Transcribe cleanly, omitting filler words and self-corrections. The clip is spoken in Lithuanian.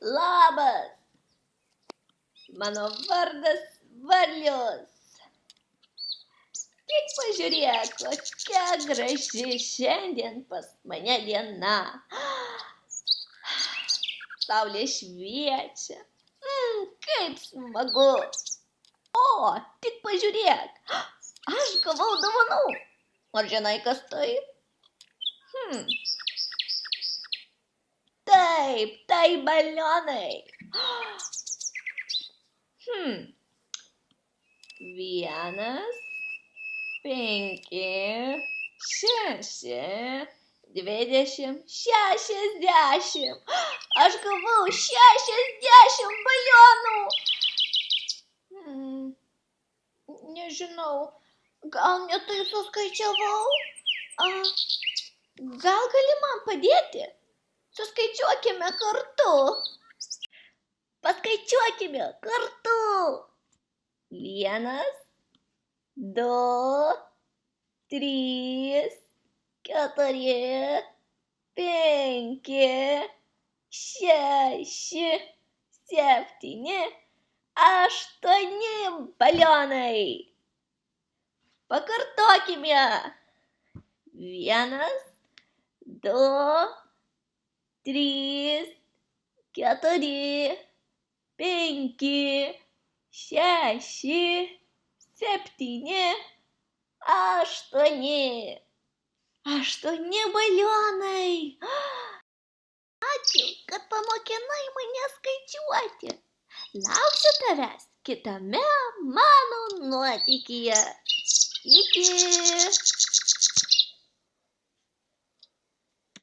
Labas, mano vardas Varlius. Tik pažiūrėk, kokia graži šiandien pas mane diena. Saulė šviečia. Kaip smagu. O, tik pažiūrėk, aš gavau dovanų. Ar žinai, kas tai? Taip, tai balionai. 1, 5, 6, 20, 60. Aš gavau 60 balionų. Nežinau, gal ne taip suskaičiavau? Gal gali man padėti? Suskaičiuokime kartu. Paskaičiuokime kartu. 1, 2, 3, 4, 5, 6, 7, 8 balionai. Pakartokime. 1, 2, 3, 4, 5, 6, 7, 8. 8 balionai. Ačiū, kad pamokinai mane skaičiuoti. Lauksiu tavęs kitame mano nuotykyje. Iki.